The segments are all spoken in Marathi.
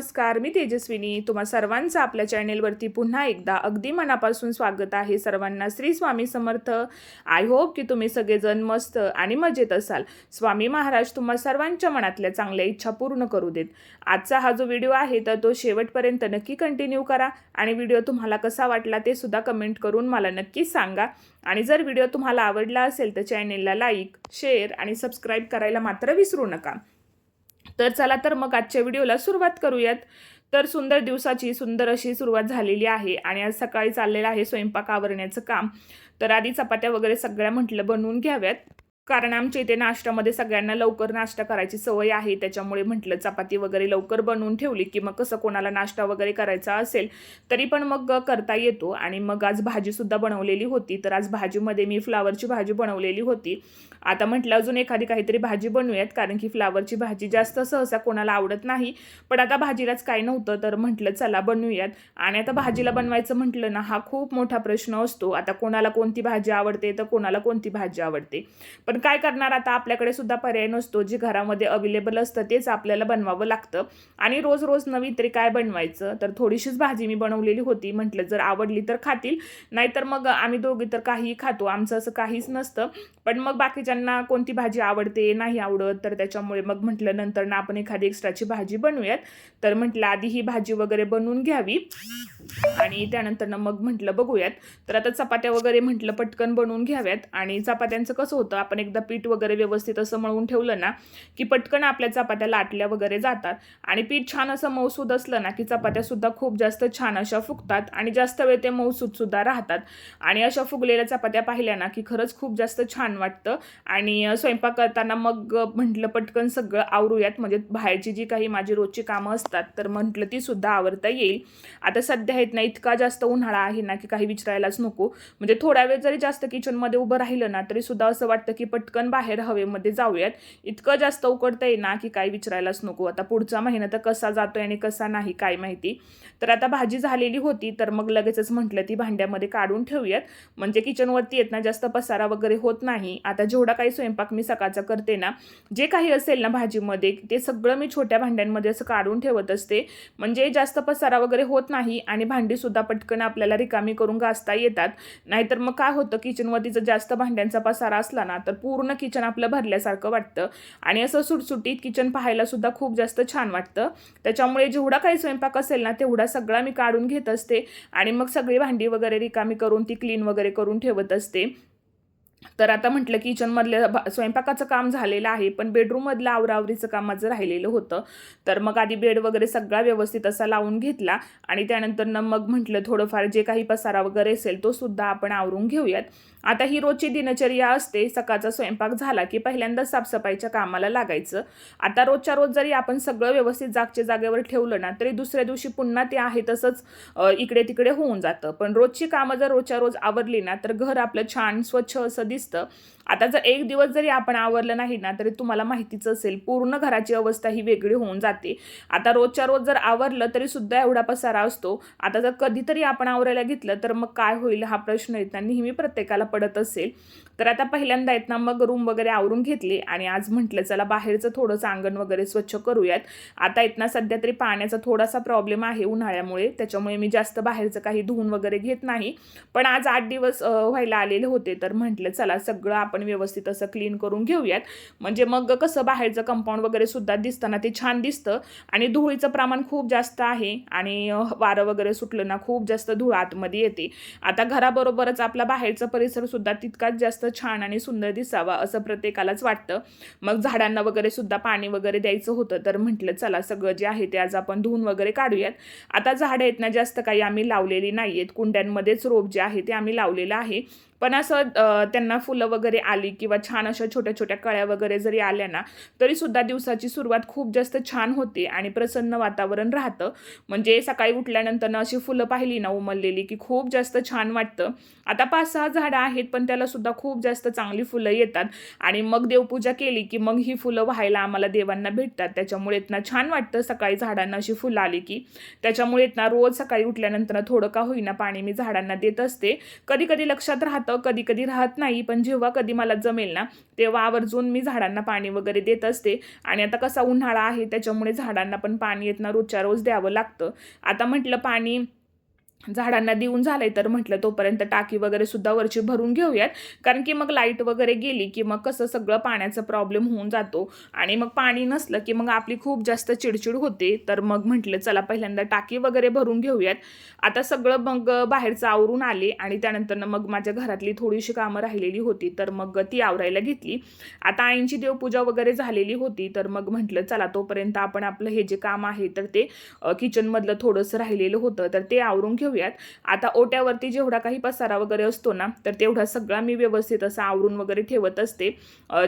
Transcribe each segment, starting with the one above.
नमस्कार, मी तेजस्विनी. तुम्हा सर्वांचं आपल्या चॅनेलवरती पुन्हा एकदा अगदी मनापासून स्वागत आहे. सर्वांना श्री स्वामी समर्थ. आय होप की तुम्ही सगळेजण मस्त आणि मजेत असाल. स्वामी महाराज तुम्हा सर्वांच्या मनातल्या चांगल्या इच्छा पूर्ण करू देत. आजचा हा जो व्हिडिओ आहे तर तो शेवटपर्यंत नक्की कंटिन्यू करा आणि व्हिडिओ तुम्हाला कसा वाटला ते सुद्धा कमेंट करून मला नक्कीच सांगा. आणि जर व्हिडिओ तुम्हाला आवडला असेल तर चॅनेलला लाईक, शेअर आणि सबस्क्राईब करायला मात्र विसरू नका. तर चला तर मग आजच्या व्हिडिओला सुरुवात करूयात. तर सुंदर दिवसाची सुंदर अशी सुरुवात झालेली आहे आणि आज सकाळी चाललेलं आहे स्वयंपाक आवरण्याचं काम. तर आधी चपात्या वगैरे सगळ्या म्हटलं बनवून घ्याव्यात, कारण आमच्या इथे नाश्त्यामध्ये सगळ्यांना लवकर नाश्ता करायची सवय आहे. त्याच्यामुळे म्हटलं चपाती वगैरे लवकर बनवून ठेवली की मग कसं कोणाला नाश्ता वगैरे करायचा असेल तरी पण मग करता येतो. आणि मग आज भाजीसुद्धा बनवलेली होती. तर आज भाजीमध्ये मी फ्लावरची भाजी बनवलेली होती. आता म्हटलं अजून एखादी काहीतरी भाजी बनवूयात, कारण की फ्लावरची भाजी जास्त सहसा कोणाला आवडत नाही. पण आता भाजीलाच काय नव्हतं तर म्हटलं चला बनवूयात. आणि आता भाजीला बनवायचं म्हटलं ना, हा खूप मोठा प्रश्न असतो. आता कोणाला कोणती भाजी आवडते तर कोणाला कोणती भाजी आवडते. पण काय करणार, आता आपल्याकडे सुद्धा पर्याय नसतो. जे घरामध्ये अवेलेबल असतं तेच आपल्याला बनवावं लागतं. आणि रोज रोज नवीन तरी काय बनवायचं. तर थोडीशीच भाजी मी बनवलेली होती. म्हटलं जर आवडली तर खातील, नाहीतर मग आम्ही दोघी तर काहीही खातो, आमचं असं काहीच नसतं. पण मग बाकीच्यांना कोणती भाजी आवडते नाही आवडत, तर त्याच्यामुळे मग म्हटलं नंतर ना आपण एखादी एक्स्ट्राची भाजी बनवूयात. तर म्हटलं आधी ही भाजी वगैरे बनवून घ्यावी आणि त्यानंतर ना मग म्हटलं बघूयात. तर आता चपात्या वगैरे म्हटलं पटकन बनवून घ्याव्यात. आणि चपात्यांचं कसं होतं, आपण एकदा पीठ वगैरे व्यवस्थित असं मळून ठेवलं ना की पटकन आपल्या चपात्या लाटल्या वगैरे जातात. आणि पीठ छान असं मऊसूद असलं ना की चपात्यासुद्धा खूप जास्त छान अशा फुगतात आणि जास्त वेळ ते मऊसूदसुद्धा राहतात. आणि अशा फुगलेल्या चपात्या पाहिल्या ना की खरंच खूप जास्त छान वाटतं. आणि स्वयंपाक करताना मग म्हटलं पटकन सगळं आवरूयात, म्हणजे बाहेरची जी काही माझी रोजची कामं असतात तर म्हटलं ती सुद्धा आवरता येईल. आता सध्या आहेत ना इतका जास्त उन्हाळा आहे ना की काही विचारायलाच नको. म्हणजे थोडा वेळ जरी जास्त किचनमध्ये उभं राहिलं ना तरी सुद्धा असं वाटतं की पटकन बाहेर हवेमध्ये जाऊयात. इतकं जास्त उकडतंय ना की काही विचारायलाच नको. आता पुढचा महिना तर कसा जातोय आणि कसा नाही काय माहिती. तर आता भाजी झालेली होती तर मग लगेचच म्हटलं ती भांड्यामध्ये काढून ठेवूयात, म्हणजे किचनवरती येत ना जास्त पसारा वगैरे होत नाही. आता जेवढा काही स्वयंपाक मी सकाळचा करते ना, जे काही असेल ना भाजीमध्ये ते सगळं मी छोट्या भांड्यांमध्ये असं काढून ठेवत असते, म्हणजे जास्त पसारा वगैरे होत नाही आणि भांडीसुद्धा पटकन आपल्याला रिकामी करून घासता येतात. नाहीतर मग काय होतं, किचनवरती जर जास्त भांड्यांचा पसारा असला ना तर पूर्ण किचन आपलं भरल्यासारखं वाटतं आणि असं सुटसुटीत किचन पाहायला सुद्धा खूप जास्त छान वाटतं. त्याच्यामुळे जेवढा काही स्वयंपाक असेल ना तेवढा सगळा मी काढून घेत असते आणि मग सगळी भांडी वगैरे रिकामी करून ती क्लीन वगैरे करून ठेवत असते. तर आता म्हटलं किचनमधलं स्वयंपाकाचं काम झालेलं आहे, पण बेडरूममधलं आवरावरीचं काम माझं राहिलेलं होतं. तर मग आधी बेड वगैरे सगळा व्यवस्थित असा लावून घेतला आणि त्यानंतर मग म्हटलं थोडंफार जे काही पसारा वगैरे असेल तो सुद्धा आपण आवरून घेऊयात. आता ही रोजची दिनचर्या असते. सकाळचा स्वयंपाक झाला की पहिल्यांदा साफसफाईच्या कामाला लागायचं. आता रोजच्या रोज जरी आपण सगळं व्यवस्थित जागच्या जागेवर ठेवलं ना तरी दुसऱ्या दिवशी पुन्हा ते आहे तसंच इकडे तिकडे होऊन जातं. पण रोजची कामं जर रोजच्या रोज आवरली ना तर घर आपलं छान स्वच्छ असं दिसतं. आता जर एक दिवस जरी आपण आवरलं नाही ना तरी तुम्हाला माहितीच असेल पूर्ण घराची अवस्था ही वेगळी होऊन जाते. आता रोजच्या रोज जर आवरलं तरी सुद्धा एवढा पसारा असतो. आता जर कधीतरी आपण आवरायला घेतलं तर मग काय होईल हा प्रश्न येत नेहमी प्रत्येकाला पडत असेल. तर आता पहिल्यांदा येत ना मग रूम वगैरे आवरून घेतली आणि आज म्हटलं चला बाहेरचं थोडंसं अंगण वगैरे स्वच्छ करूयात. आता येत ना सध्या तरी पाण्याचा थोडासा प्रॉब्लेम आहे उन्हाळ्यामुळे, त्याच्यामुळे मी जास्त बाहेरचं काही धुवून वगैरे घेत नाही. पण आज 8 दिवस व्हायला आलेले होते तर म्हटलं चला सगळं आपण व्यवस्थित असं क्लीन करून घेऊयात, म्हणजे मग कसं बाहेरचं कंपाऊंड वगैरे सुद्धा दिसताना ते छान दिसतं. आणि धुळीचं प्रमाण खूप जास्त आहे आणि वारं वगैरे सुटलं ना खूप जास्त धूळ आतमध्ये येते. आता घराबरोबरच आपला बाहेरचा परिसर सुद्धा तितकाच जास्त छान आणि सुंदर दिसावा असं प्रत्येकालाच वाटतं. मग झाडांना वगैरे सुद्धा पाणी वगैरे द्यायचं होतं तर म्हटलं चला सगळं जे आहे ते आज आपण धुवून वगैरे काढूयात. आता झाडं आहेत ना जास्त काही आम्ही लावलेली नाही आहेत, कुंड्यांमध्येच रोप जे आहे ते आम्ही लावलेलं आहे. पण असं त्यांना फुलं वगैरे आली किंवा छान अशा छोट्या छोट्या कळ्या वगैरे जरी आल्या ना तरीसुद्धा दिवसाची सुरुवात खूप जास्त छान होते आणि प्रसन्न वातावरण राहतं. म्हणजे सकाळी उठल्यानंतर अशी फुलं पाहिली ना उमललेली की खूप जास्त छान वाटतं. आता 5-6 झाडं आहेत पण त्यालासुद्धा खूप जास्त चांगली फुलं येतात. आणि मग देवपूजा केली की मग ही फुलं व्हायला आम्हाला देवांना भेटतात. त्याच्यामुळे छान वाटतं सकाळी झाडांना अशी फुलं आली की. त्याच्यामुळे रोज सकाळी उठल्यानंतर थोडं का होईना पाणी मी झाडांना देत असते. कधी कधी लक्षात राहतं राहतं, कधी कधी राहत नाही, पण जेव्हा कधी मला जमेल ना तेव्हा आवर्जून मी झाडांना पाणी वगैरे देत असते. आणि आता कसा उन्हाळा आहे त्याच्यामुळे झाडांना पण पाणी रोजच्या रोज द्यावं लागतं. आता म्हटलं पाणी झाडांना देऊन झालंय तर म्हटलं तोपर्यंत टाकी वगैरे सुद्धा वरची भरून घेऊयात, कारण की मग लाईट वगैरे गेली की मग कसं सगळं पाण्याचा प्रॉब्लेम होऊन जातो आणि मग पाणी नसलं की मग आपली खूप जास्त चिडचिड होते. तर मग म्हटलं चला पहिल्यांदा टाकी वगैरे भरून घेऊयात. आता सगळं मग बाहेरचं आवरून आले आणि त्यानंतर मग माझ्या घरातली थोडीशी कामं राहिलेली होती तर मग ती आवरायला घेतली. आता आईंची देवपूजा वगैरे झालेली होती तर मग म्हटलं चला तोपर्यंत आपण आपलं हे जे काम आहे तर ते किचनमधलं थोडंसं राहिलेलं होतं तर ते आवरून घेऊयात. आता ओट्यावरती जेवढा काही पसारा वगैरे असतो ना तर तेवढा सगळा मी व्यवस्थित असं आवरून वगैरे ठेवत असते,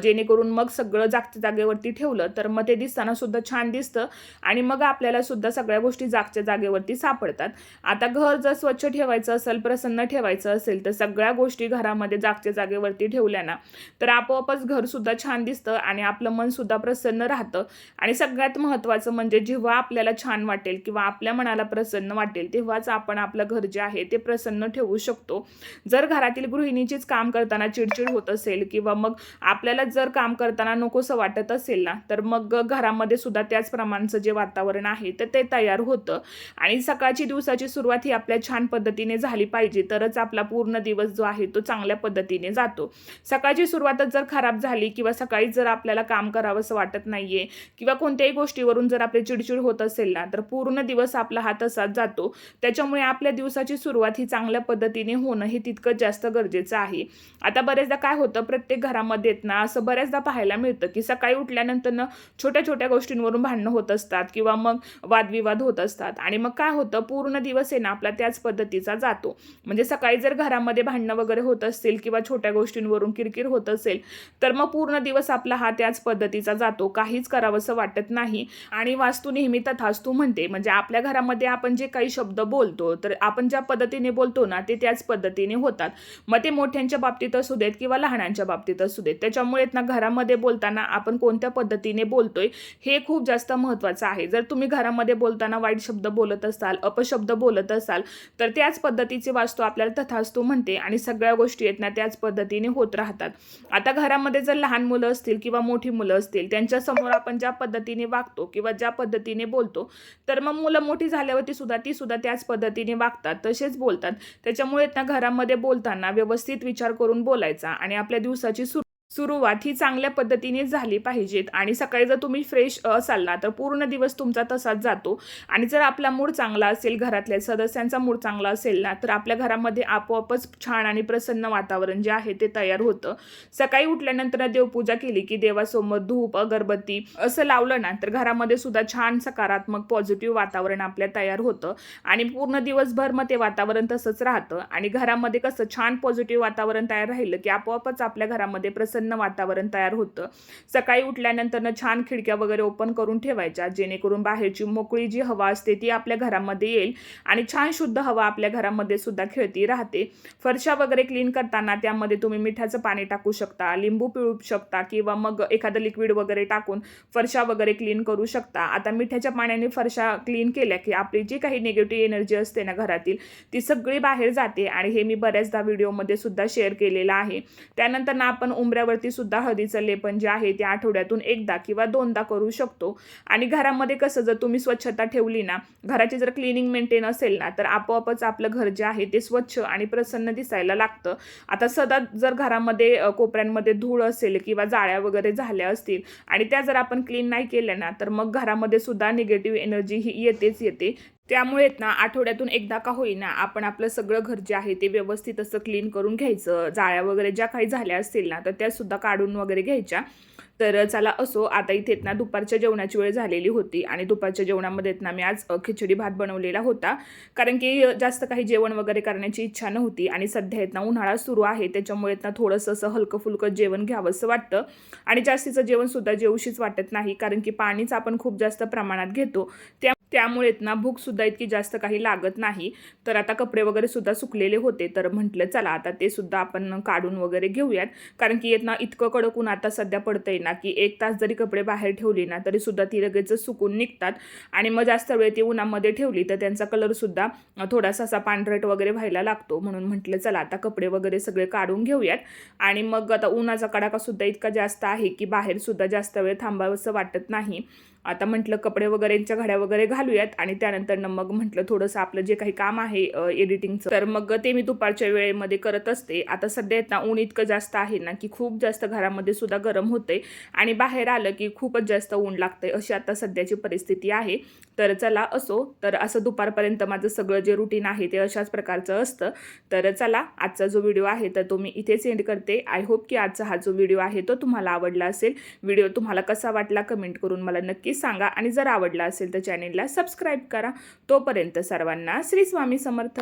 जेणेकरून मग सगळं जागच्या जागेवरती ठेवलं तर मग ते दिसताना सुद्धा छान दिसतं आणि मग आपल्याला सुद्धा सगळ्या गोष्टी जागच्या जागेवरती सापडतात. आता घर जर स्वच्छ ठेवायचं असेल, प्रसन्न ठेवायचं असेल तर सगळ्या गोष्टी घरामध्ये जागच्या जागेवरती ठेवल्या ना तर आपोआपच घर सुद्धा छान दिसतं आणि आपलं मन सुद्धा प्रसन्न राहतं. आणि सगळ्यात महत्त्वाचं म्हणजे जेव्हा आपल्याला छान वाटेल किंवा आपल्या मनाला प्रसन्न वाटेल तेव्हाच आपण आपलं घर जे आहे ते प्रसन्न ठेवू शकतो. जर घरातील गृहिणीचीच काम करताना चिडचिड होत असेल किंवा मग आपल्याला जर काम करताना नकोसं वाटत असेल ना तर मग घरामध्ये सुद्धा त्याच प्रमाणचं जे वातावरण आहे तर ते तयार होतं. आणि सकाळची दिवसाची सुरुवात ही आपल्या छान पद्धतीने झाली पाहिजे तरच आपला पूर्ण दिवस जो आहे तो चांगल्या पद्धतीने जातो. सकाळची सुरुवातच जर खराब झाली किंवा सकाळी जर आपल्याला काम करावंसं वाटत नाहीये किंवा कोणत्याही गोष्टीवरून जर आपली चिडचिड होत असेल ना तर पूर्ण दिवस आपला हा तसाच जातो. त्याच्यामुळे आपल्या दिवसाची सुरुवात ही चांगल्या पद्धतीने होणं हे तितकंच जास्त गरजेचं आहे. आता बरेचदा काय होतं प्रत्येक घरामध्ये ना असं बऱ्याचदा पाहायला मिळतं की सकाळी उठल्यानंतर छोट्या छोट्या गोष्टींवरून भांडणं होत असतात किंवा मग वादविवाद होत असतात आणि मग काय होतं पूर्ण दिवस आहे ना आपला त्याच पद्धतीचा जातो. म्हणजे सकाळी जर घरामध्ये भांडणं वगैरे होत असतील किंवा छोट्या गोष्टींवरून किरकिर होत असेल तर मग पूर्ण दिवस आपला हा त्याच पद्धतीचा जातो, काहीच करावंसं वाटत नाही. आणि वास्तू नेहमी तथास्तु म्हणते, म्हणजे आपल्या घरामध्ये आपण जे काही शब्द बोलतो तर आपण ज्या पद्धतीने बोलतो ना ते त्याच पद्धतीने होतात. मग ते मोठ्यांच्या बाबतीत असू देत किंवा लहानांच्या बाबतीत असू देत. त्याच्यामुळे ना घरामध्ये बोलताना आपण कोणत्या पद्धतीने बोलतोय हे खूप जास्त महत्त्वाचं आहे. जर तुम्ही घरामध्ये बोलताना वाईट शब्द बोलत असाल, अपशब्द बोलत असाल तर त्याच पद्धतीची वास्तू आपल्याला तथास्तु म्हणते आणि सगळ्या गोष्टी आहेत ना त्याच पद्धतीने होत राहतात. आता घरामध्ये जर लहान मुलं असतील किंवा मोठी मुलं असतील त्यांच्यासमोर आपण ज्या पद्धतीने वागतो किंवा ज्या पद्धतीने बोलतो तर मग मुलं मोठी झाल्यावरती सुद्धा ती सुद्धा त्याच पद्धतीने वागतात, तसेच बोलतात. त्याच्यामुळे ना घरामध्ये बोलताना व्यवस्थित विचार करून बोलायचा आणि आपल्या दिवसाची सुरुवात ही चांगल्या पद्धतीने झाली पाहिजेत. आणि सकाळी जर तुम्ही फ्रेश असाल ना तर पूर्ण दिवस तुमचा तसाच जातो. आणि जर आपला मूड चांगला असेल, घरातल्या सदस्यांचा मूड चांगला असेल ना तर आपल्या घरामध्ये आपोआपच छान आणि प्रसन्न वातावरण जे आहे ते तयार होतं. सकाळी उठल्यानंतर देवपूजा केली की देवासमोर धूप अगरबत्ती असं लावलं ना तर घरामध्ये सुद्धा छान सकारात्मक पॉझिटिव्ह वातावरण आपल्या तयार होतं आणि पूर्ण दिवसभर मग ते वातावरण तसंच राहतं. आणि घरामध्ये कसं छान पॉझिटिव्ह वातावरण तयार राहिलं की आपोआपच आपल्या घरामध्ये प्रसन्न वातावरण तयार होतं. सकाळी उठल्यानंतर छान खिडक्या वगैरे ओपन करून ठेवायच्या, जेणेकरून बाहेरची मोकळी जी हवा असते ती आपल्या घरामध्ये येईल आणि छान शुद्ध हवा आपल्या घरामध्ये सुद्धा खेळती राहते. फरशा वगैरे क्लीन करताना त्यामध्ये तुम्ही मिठाचं पाणी टाकू शकता, लिंबू पिळू शकता किंवा मग एखादं लिक्विड वगैरे टाकून फरशा वगैरे क्लीन करू शकता. आता मिठाच्या पाण्याने फरशा क्लीन केल्या की आपली जी काही निगेटिव्ह एनर्जी असते ना घरातील ती सगळी बाहेर जाते आणि हे मी बऱ्याचदा व्हिडिओमध्ये सुद्धा शेअर केलेलं आहे. त्यानंतर ना आपण उंबऱ्यावरती सुद्धा हळदीचं लेपन जे आहे ते आठवड्यातून एकदा किंवा दोनदा करू शकतो. आणि घरामध्ये कसं जर तुम्ही स्वच्छता ठेवली ना, घराची जर क्लिनिंग मेंटेन असेल ना तर आपोआपच आपलं घर जे आहे ते स्वच्छ आणि प्रसन्न दिसायला लागतं. आता सदा जर घरामध्ये कोपऱ्यांमध्ये धूळ असेल किंवा जाळ्या वगैरे झाल्या असतील आणि त्या जर आपण क्लीन नाही केल्या ना तर मग घरामध्ये सुद्धा निगेटिव्ह एनर्जी ही येतेच येते. त्यामुळे ना आठवड्यातून एकदा का होईना आपण आपलं सगळं घर जे आहे ते व्यवस्थित असं क्लीन करून घ्यायचं. जाळ्या वगैरे ज्या काही झाल्या असतील ना तर त्या सुद्धा काढून वगैरे घ्यायच्या. तर चला असो, आता इथे ना दुपारच्या जेवणाची वेळ झालेली होती आणि दुपारच्या जेवणामध्ये ना मी आज खिचडी भात बनवलेला होता, कारण की जास्त काही जेवण वगैरे करण्याची इच्छा नव्हती आणि सध्या ना उन्हाळा सुरू आहे त्याच्यामुळे ना थोडंसं असं हलकं फुलकं जेवण घ्यावंसं वाटतं. आणि जास्तीचं जेवणसुद्धा जेवूशीच वाटत नाही, कारण की पाणीच आपण खूप जास्त प्रमाणात घेतो. त्यामुळे ना भूकसुद्धा इतकी जास्त काही लागत नाही. तर आता कपडे वगैरे सुद्धा सुकलेले होते, तर म्हटलं चला आता ते सुद्धा आपण काढून वगैरे घेऊयात. कारण की ना इतकं कडक ऊन आता सध्या पडतंय ना, की 1 तास जरी कपडे बाहेर ठेवली ना तरी सुद्धा ती लगेच सुकून निघतात. आणि मग जास्त वेळ ती उन्हामध्ये ठेवली तर त्यांचा कलरसुद्धा थोडासा असा पांढरट वगैरे व्हायला लागतो. म्हणून म्हटलं चला आता कपडे वगैरे सगळे काढून घेऊयात. आणि मग आता उन्हाचा कडाकासुद्धा इतका जास्त आहे की बाहेरसुद्धा जास्त वेळ थांबावंसं वाटत नाही. आता म्हटलं कपडे वगैरेंच्या घड्या वगैरे घालूयात आणि त्यानंतर मग म्हटलं थोडंसं आपलं जे काही काम आहे एडिटिंगचं, तर मग ते मी दुपारच्या वेळेमध्ये करत असते. आता सध्या ना ऊन इतकं जास्त आहे ना की खूप जास्त घरामध्ये सुद्धा गरम होते आणि बाहेर आलं की खूपच जास्त ऊन लागते, अशी आता सध्याची परिस्थिती आहे. तर चला असो, तर असं दुपारपर्यंत माझं सगळं जे रुटीन आहे ते अशाच प्रकारचं असतं. तर चला आजचा जो व्हिडिओ आहे तर तो मी इथेच एंड करते. आय होप की आजचा हा जो व्हिडिओ आहे तो तुम्हाला आवडला असेल. व्हिडिओ तुम्हाला कसा वाटला कमेंट करून मला नक्की सांगा आणि जर आवडला असेल तर चॅनेलला सबस्क्राईब करा. तोपर्यंत सर्वांना श्री स्वामी समर्थ.